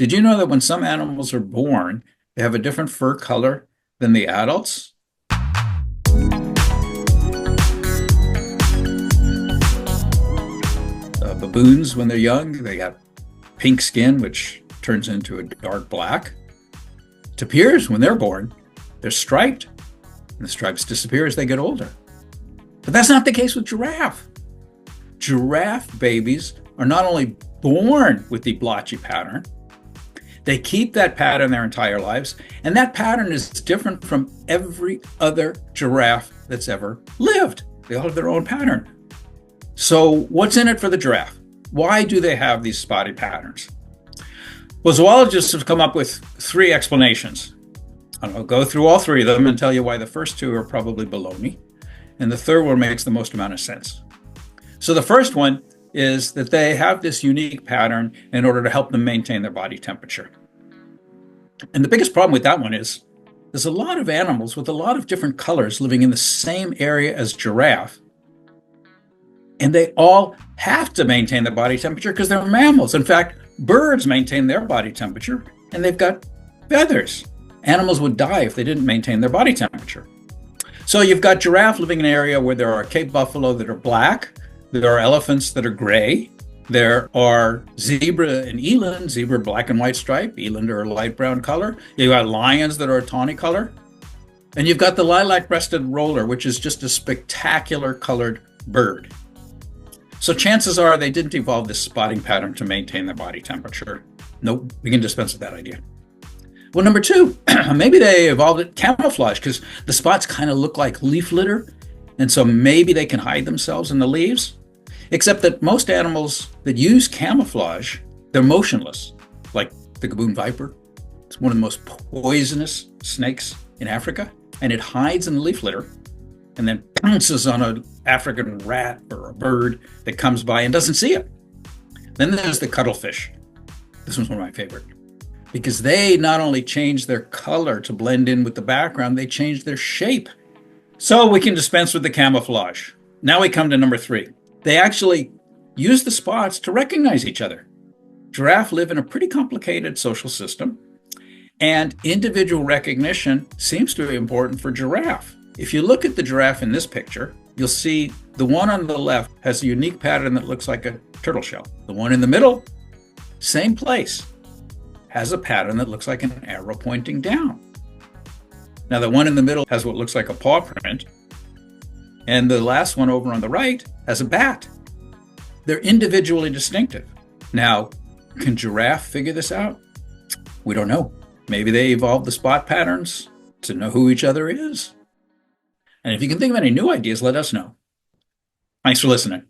Did you know that when some animals are born, they have a different fur color than the adults? Baboons, when they're young, they got pink skin, which turns into a dark black. Tapirs, when they're born, they're striped, and the stripes disappear as they get older. But that's not the case with giraffe. Giraffe babies are not only born with the blotchy pattern, they keep that pattern their entire lives, and that pattern is different from every other giraffe that's ever lived. They all have their own pattern. So what's in it for the giraffe? Why do they have these spotty patterns? Well, zoologists have come up with three explanations. I'll go through all three of them and tell you why the first two are probably baloney, and the third one makes the most amount of sense. So the first one is that they have this unique pattern in order to help them maintain their body temperature. And the biggest problem with that one is there's a lot of animals with a lot of different colors living in the same area as giraffe, and they all have to maintain their body temperature because they're mammals. In fact, birds maintain their body temperature, and they've got feathers. Animals would die if they didn't maintain their body temperature. So you've got giraffe living in an area where there are Cape buffalo that are black, there are elephants that are gray, there are zebra and eland, zebra black and white stripe, eland are a light brown color. You've got lions that are a tawny color. And you've got the lilac-breasted roller, which is just a spectacular colored bird. So chances are they didn't evolve this spotting pattern to maintain their body temperature. Nope, we can dispense with that idea. Well, number two, maybe they evolved it camouflage because the spots kind of look like leaf litter. And so maybe they can hide themselves in the leaves. Except that most animals that use camouflage, they're motionless, like the gaboon viper. It's one of the most poisonous snakes in Africa, and it hides in the leaf litter and then pounces on an African rat or a bird that comes by and doesn't see it. Then there's the cuttlefish. This one's one of my favorite because they not only change their color to blend in with the background, they change their shape. So we can dispense with the camouflage. Now we come to number three. They actually use the spots to recognize each other. Giraffe live in a pretty complicated social system, and individual recognition seems to be important for giraffe. If you look at the giraffe in this picture, you'll see the one on the left has a unique pattern that looks like a turtle shell. The one in the middle, same place, has a pattern that looks like an arrow pointing down. Now, the one in the middle has what looks like a paw print, and the last one over on the right has a bat. They're individually distinctive. Now, can giraffe figure this out? We don't know. Maybe they evolved the spot patterns to know who each other is. And if you can think of any new ideas, let us know. Thanks for listening.